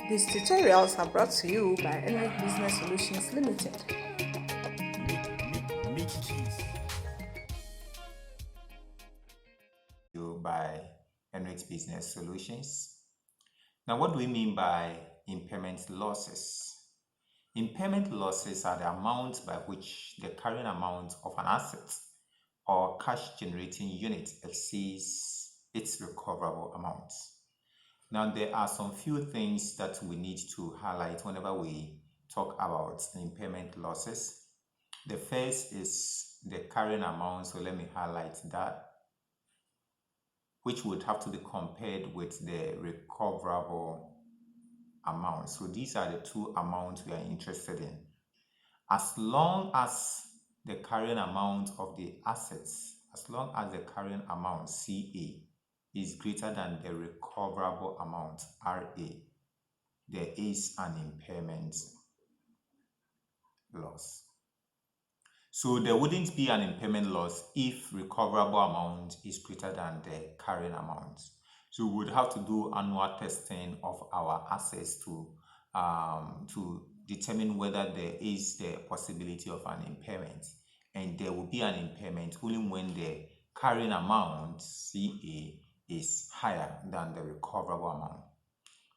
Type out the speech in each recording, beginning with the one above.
These tutorials are brought to you by Ernrit Business Solutions Limited. By Ernrit Business Solutions. Now, what do we mean by impairment losses? Impairment losses are the amount by which the carrying amount of an asset or cash generating unit exceeds its recoverable amount. Now, there are some few things that we need to highlight whenever we talk about impairment losses. The first is the carrying amount, so let me highlight that, which would have to be compared with the recoverable amount. So these are the two amounts we are interested in. As long as the carrying amount of the assets, as long as the carrying amount CA is greater than the recoverable amount RA, there is an impairment loss. So there wouldn't be an impairment loss if recoverable amount is greater than the carrying amount. So we would have to do annual testing of our assets to determine whether there is the possibility of an impairment. And there will be an impairment only when the carrying amount CA is higher than the recoverable amount.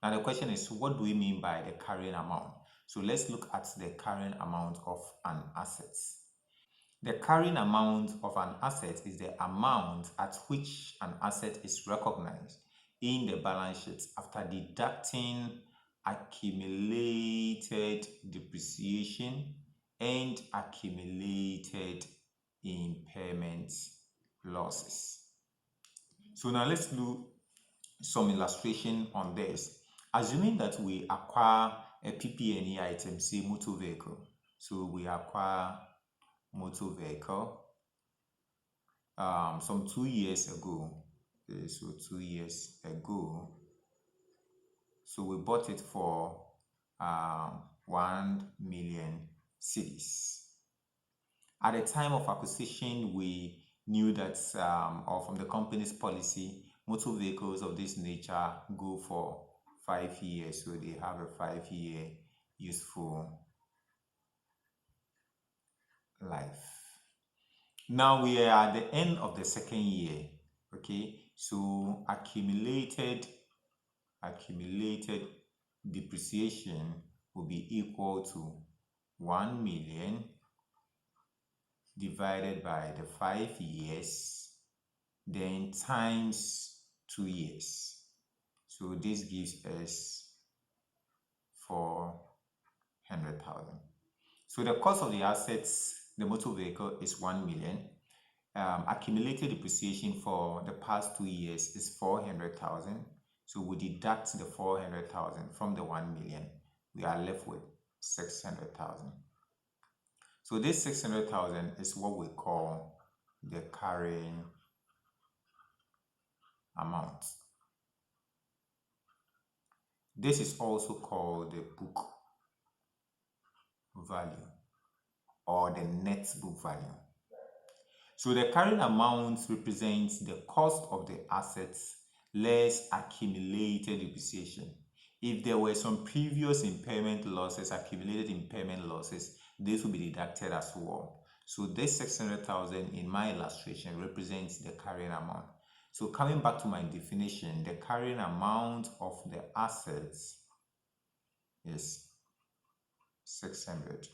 Now the question is, what do we mean by the carrying amount? So let's look at the carrying amount of an asset. The carrying amount of an asset is the amount at which an asset is recognized in the balance sheet after deducting accumulated depreciation and accumulated impairment losses. So now let's do some illustration on this. Assuming that we acquire a PP&E item, say motor vehicle. So we acquire motor vehicle some 2 years ago. Okay, so 2 years ago, so we bought it for 1 million cedis. At the time of acquisition, we knew that or from the company's policy, motor vehicles of this nature go for 5 years, so they have a 5-year useful life. Now we are at the end of the second year. Okay, so accumulated depreciation will be equal to 1 million divided by the 5 years, then times 2 years. So this gives us 400,000. So the cost of the assets, the motor vehicle, is 1 million. Accumulated depreciation for the past 2 years is 400,000. So we deduct the 400,000 from the 1 million. We are left with 600,000. So this 600,000 is what we call the carrying amount. This is also called the book value or the net book value. So the carrying amount represents the cost of the assets less accumulated depreciation. If there were some previous impairment losses, accumulated impairment losses, this will be deducted as well. So this 600,000 in my illustration represents the carrying amount. So coming back to my definition, the carrying amount of the assets is 600.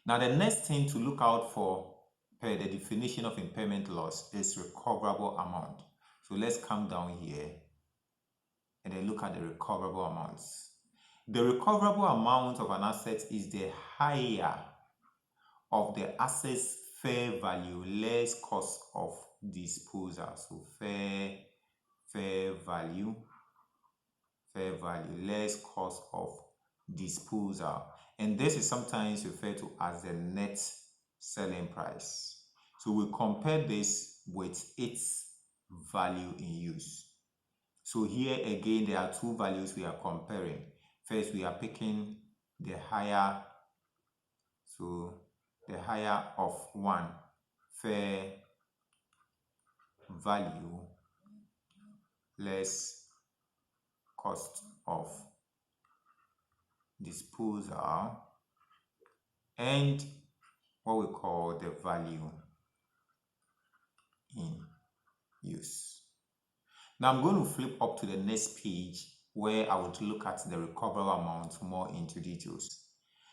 Now the next thing to look out for per the definition of impairment loss is recoverable amount. So let's come down here and then look at the recoverable amounts. The recoverable amount of an asset is the higher of the asset's fair value less cost of disposal. So fair value less cost of disposal, and this is sometimes referred to as the net selling price. So we compare this with its value in use. So here again there are two values we are comparing. First we are picking the higher, so the higher of one, fair value less cost of disposal and what we call the value in use. Now I'm going to flip up to the next page where I would look at the recoverable amount more into details.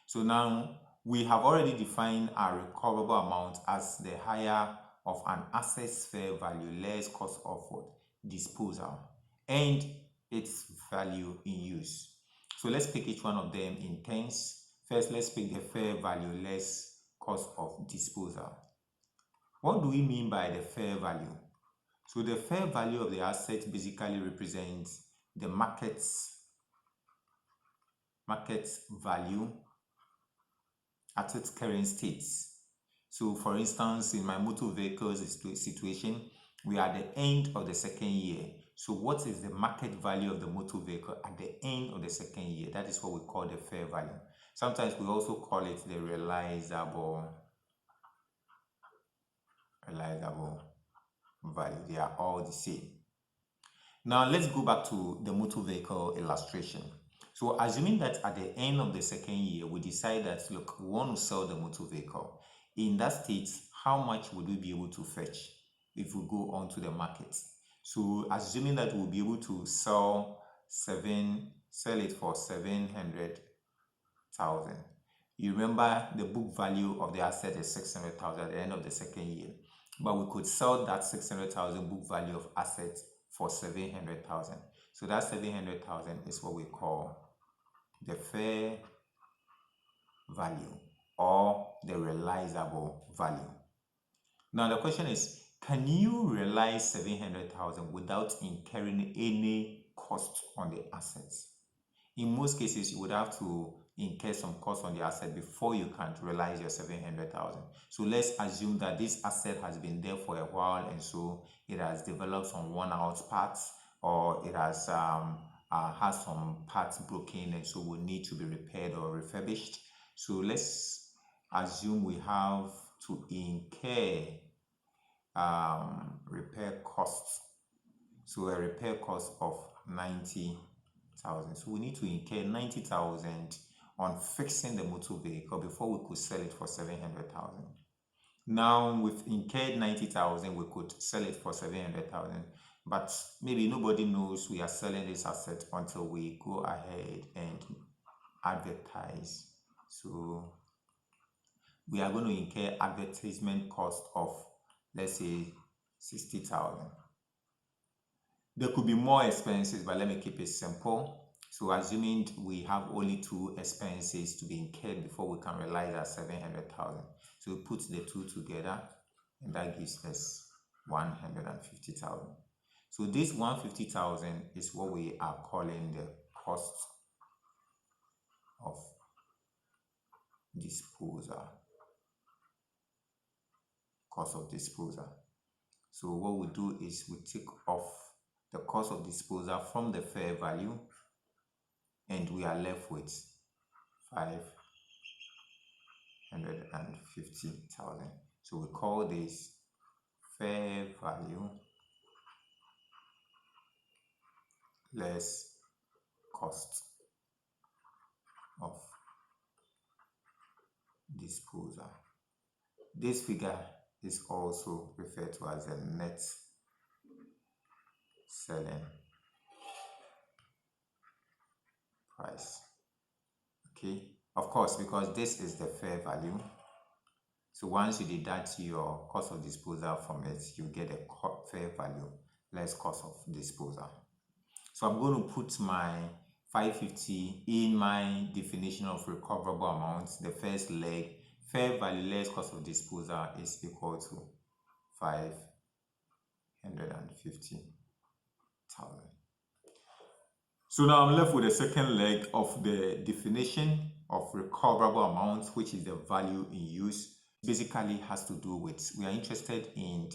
So now we have already defined our recoverable amount as the higher of an asset's fair value less cost of what? Disposal and its value in use. So let's pick each one of them in turns. First, let's pick the fair value less cost of disposal. What do we mean by the fair value? So the fair value of the asset basically represents the market's value at its current state. So for instance, in my motor vehicles situation, we are at the end of the second year. So what is the market value of the motor vehicle at the end of the second year? That is what we call the fair value. Sometimes we also call it the realizable value. They are all the same. Now let's go back to the motor vehicle illustration. So assuming that at the end of the second year, we decide that, look, we want to sell the motor vehicle. In that state, how much would we be able to fetch if we go onto the market? So assuming that we'll be able to sell it for 700,000. You remember the book value of the asset is 600,000 at the end of the second year, but we could sell that 600,000 book value of assets for 700,000. So that 700,000 is what we call the fair value or the realizable value. Now the question is, can you realize 700,000 without incurring any cost on the assets? In most cases, you would have to incur some cost on the asset before you can realize your 700,000. So let's assume that this asset has been there for a while and so it has developed some worn out parts, or it has some parts broken and so will need to be repaired or refurbished. So let's assume we have to incur repair costs. So a repair cost of 90,000. So we need to incur 90,000 on fixing the motor vehicle before we could sell it for 700,000. Now we've incurred 90,000, we could sell it for 700,000, but maybe nobody knows we are selling this asset until we go ahead and advertise. So we are going to incur advertisement cost of, let's say, 60,000. There could be more expenses, but let me keep it simple. So assuming we have only two expenses to be incurred before we can realize our 700,000. So we put the two together and that gives us 150,000. So this 150,000 is what we are calling the cost of disposal. Cost of disposal. So what we do is we take off the cost of disposal from the fair value and we are left with 550,000. So we call this fair value less cost of disposal. This figure is also referred to as the net selling price. Okay, of course, because this is the fair value. So once you deduct your cost of disposal from it, you get a fair value less cost of disposal. So I'm going to put my 550 in my definition of recoverable amounts. The first leg, fair value less cost of disposal, is equal to 550,000. So now I'm left with the second leg of the definition of recoverable amounts, which is the value in use. Basically has to do with, we are interested in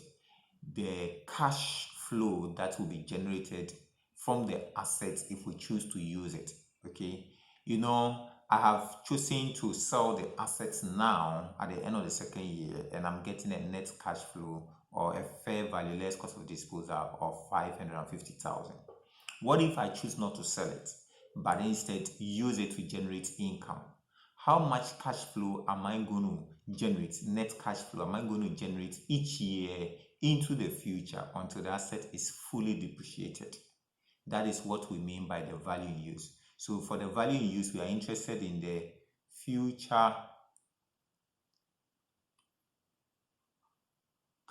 the cash flow that will be generated from the assets if we choose to use it. Okay, you know, I have chosen to sell the assets now at the end of the second year and I'm getting a net cash flow or a fair value less cost of disposal of 550,000. What if I choose not to sell it, but instead use it to generate income? How much cash flow am I going to generate, net cash flow am I going to generate each year into the future until the asset is fully depreciated? That is what we mean by the value in use. So for the value in use, we are interested in the future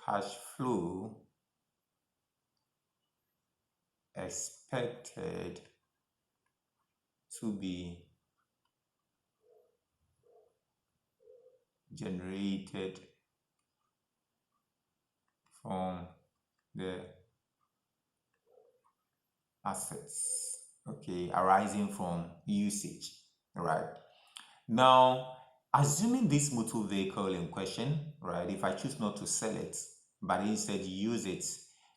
cash flow expected to be generated from the assets, okay, arising from usage, right? Now, assuming this motor vehicle in question, right, if I choose not to sell it, but instead use it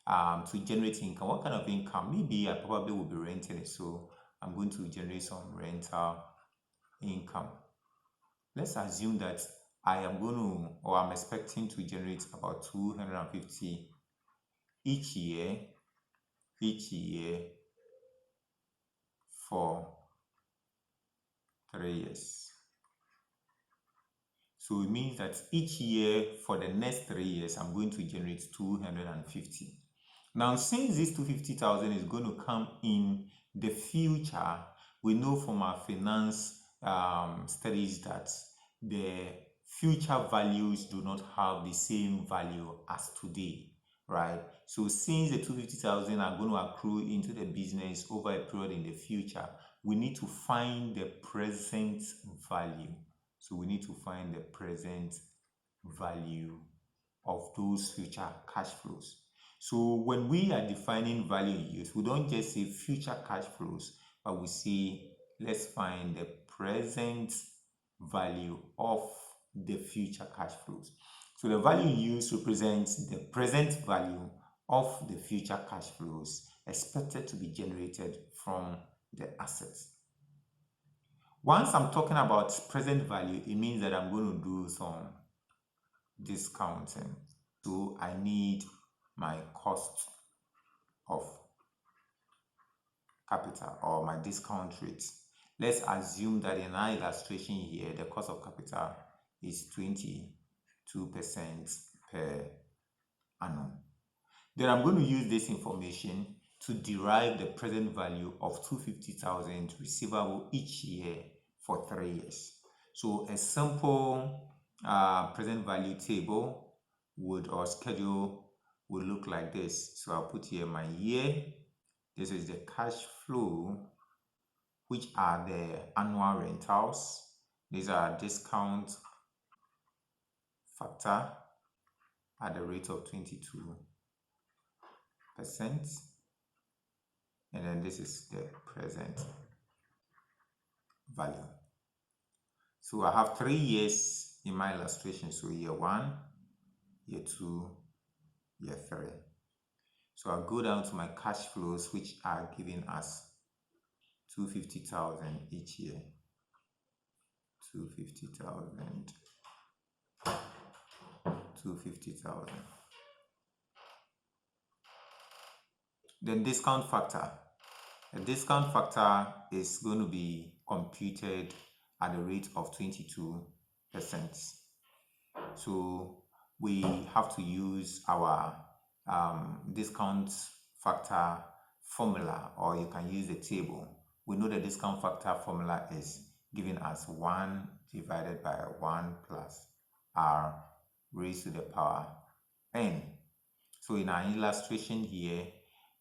to generate income, what kind of income? Maybe I probably will be renting it, so I'm going to generate some rental income. Let's assume that I am going to, or I'm expecting to generate about 250 each year for 3 years. So it means that each year for the next 3 years, I'm going to generate 250. Now, since this 250,000 is going to come in the future, we know from our finance studies that the future values do not have the same value as today, right? So since the 250,000 are going to accrue into the business over a period in the future, we need to find the present value. So we need to find the present value of those future cash flows. So when we are defining value in use, we don't just say future cash flows, but we say let's find the present value of the future cash flows. So the value in use represents the present value of the future cash flows expected to be generated from the assets. Once I'm talking about present value, it means that I'm going to do some discounting. So I need my cost of capital or my discount rate. Let's assume that in our illustration here, the cost of capital is 22% per annum. Then I'm going to use this information to derive the present value of 250,000 receivable each year for 3 years. So a simple present value table or schedule would look like this. So I'll put here my year. This is the cash flow, which are the annual rentals. These are discount factor at the rate of 22%. And then this is the present value. So I have 3 years in my illustration. So year 1, year 2, year 3. So I'll go down to my cash flows, which are giving us 250,000 each year. 250,000. 250,000. Then discount factor. The discount factor is going to be computed at the rate of 22%. So we have to use our discount factor formula, or you can use the table. We know the discount factor formula is giving us 1 divided by 1 plus r raised to the power n. So in our illustration here,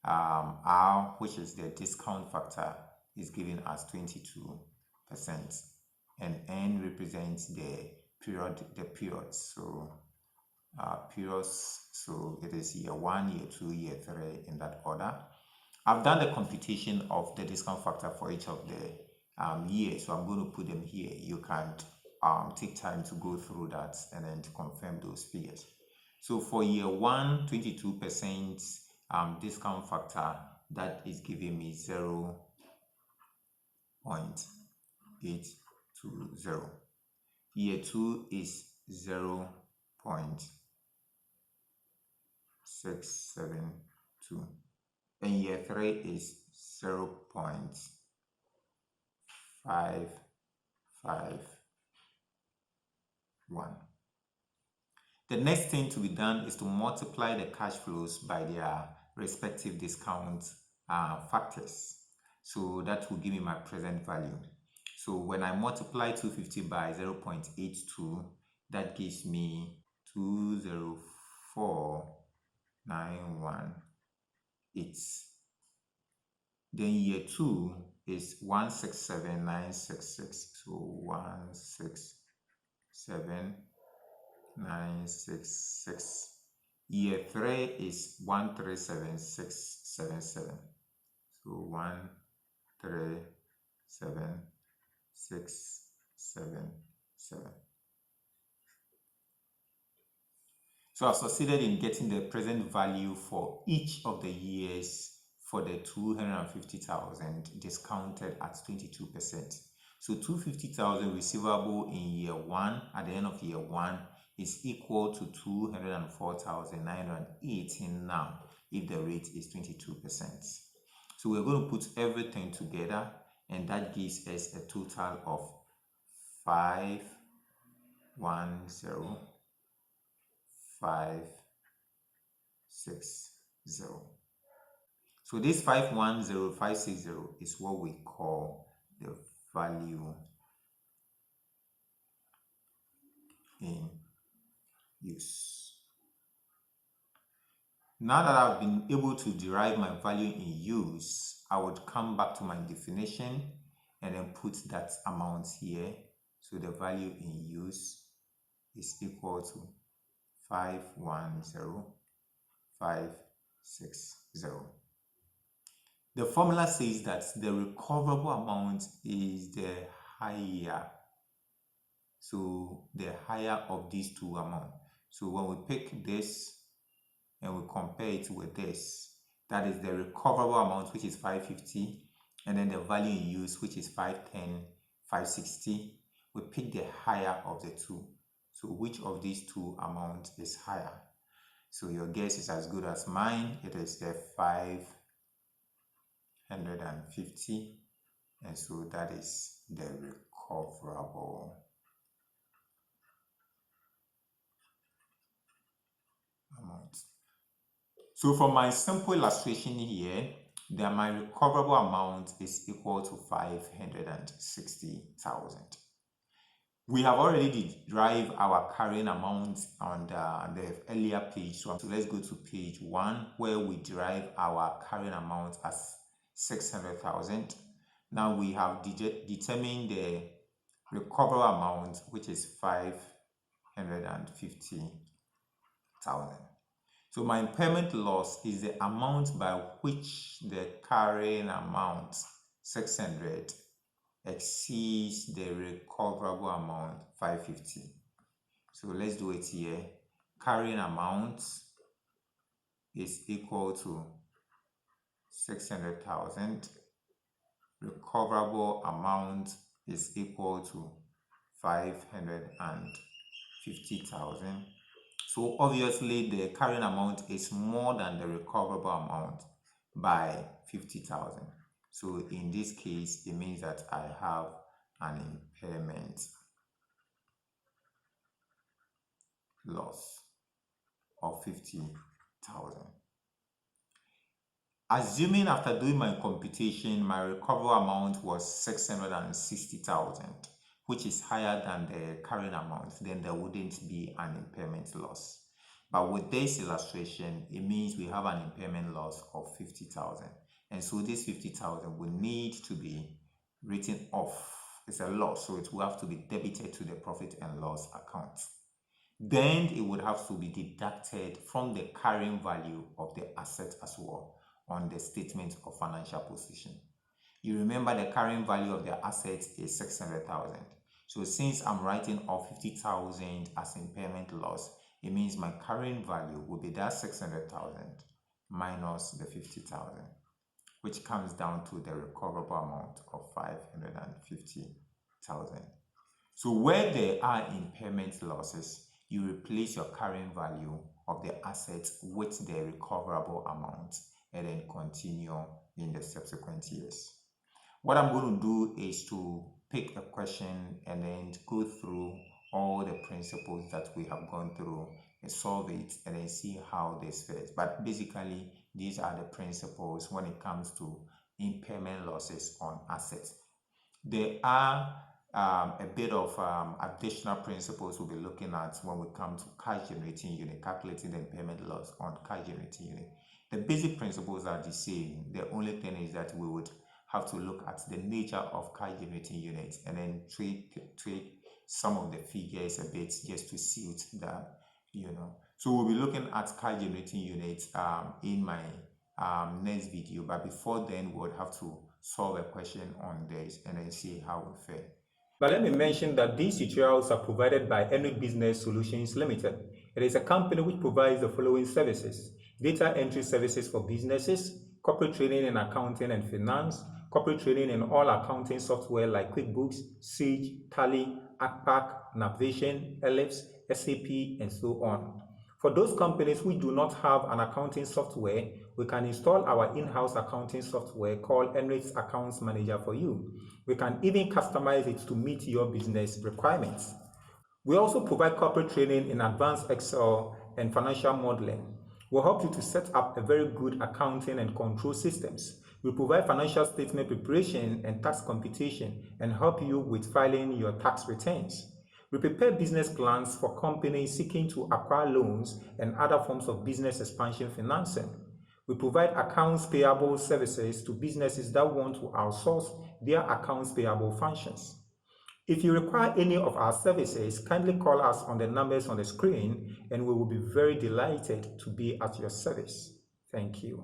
r, which is the discount factor, is giving us 22%, and n represents the periods. So periods, so it is year 1, year 2, year 3 in that order. I've done the computation of the discount factor for each of the years, so I'm going to put them here. You can take time to go through that and then to confirm those figures. So for year 1, 22% discount factor, that is giving me 0.820. Year 2 is 0.672, and year 3 is 0.551. The next thing to be done is to multiply the cash flows by their respective discount factors. So that will give me my present value. So when I multiply 250 by 0.82, that gives me 204,918. Then year 2 is 167,966. So 167,966. Year 3 is 137,677. So 137,677. So I've succeeded in getting the present value for each of the years for the 250,000 discounted at 22%. So 250,000 receivable in year 1 at the end of year 1 is equal to 204,918 now if the rate is 22%. So we're going to put everything together, and that gives us a total of 510,560. So this 510,560 is what we call the value in use. Now that I've been able to derive my value in use, I would come back to my definition and then put that amount here. So the value in use is equal to 510,560. The formula says that the recoverable amount is the higher. So the higher of these two amounts. So when we pick this and we compare it with this, that is the recoverable amount, which is 550, and then the value in use, which is 510,560. We pick the higher of the two. So which of these two amounts is higher? So your guess is as good as mine. It is the 550, and so that is the recoverable amount. So from my simple illustration here, that my recoverable amount is equal to 560,000. We have already derived our carrying amount on the earlier page. So let's go to page 1 where we derive our carrying amount as 600,000. Now we have determined the recoverable amount, which is 550,000. So my impairment loss is the amount by which the carrying amount 600 exceeds the recoverable amount 550. So let's do it here. Carrying amount is equal to 600,000. Recoverable amount is equal to 550,000. So obviously the carrying amount is more than the recoverable amount by 50,000. So in this case, it means that I have an impairment loss of 50,000. Assuming after doing my computation, my recoverable amount was 660,000, which is higher than the carrying amount, then there wouldn't be an impairment loss. But with this illustration, it means we have an impairment loss of 50,000. And so this 50,000 will need to be written off. It's a loss, so it will have to be debited to the profit and loss account. Then it would have to be deducted from the carrying value of the asset as well on the statement of financial position. You remember the carrying value of the asset is 600,000. So since I'm writing off 50,000 as impairment loss, it means my carrying value will be that 600,000 minus the 50,000, which comes down to the recoverable amount of 550,000. So where there are impairment losses, you replace your carrying value of the assets with the recoverable amount and then continue in the subsequent years. What I'm going to do is to pick a question and then go through all the principles that we have gone through and solve it and then see how this fits. But basically, these are the principles when it comes to impairment losses on assets. There are a bit of additional principles we'll be looking at when we come to cash generating unit, calculating the impairment loss on cash generating unit. The basic principles are the same. The only thing is that we would have to look at the nature of cash generating units and then tweak some of the figures a bit just to suit that, So we'll be looking at cash generating units in my next video, but before then we would have to solve a question on this and then see how we fare. But let me mention that these tutorials are provided by Ernrit Business Solutions Limited. It is a company which provides the following services: data entry services for businesses, corporate training in accounting and finance, corporate training in all accounting software like QuickBooks, Sage, Tally, ACPAC, Navision, Ellipse, SAP, and so on. For those companies who do not have an accounting software, we can install our in-house accounting software called Ernrit's Accounts Manager for you. We can even customize it to meet your business requirements. We also provide corporate training in advanced Excel and financial modeling. We'll help you to set up a very good accounting and control systems. We provide financial statement preparation and tax computation and help you with filing your tax returns. We prepare business plans for companies seeking to acquire loans and other forms of business expansion financing. We provide accounts payable services to businesses that want to outsource their accounts payable functions. If you require any of our services, kindly call us on the numbers on the screen and we will be very delighted to be at your service. Thank you.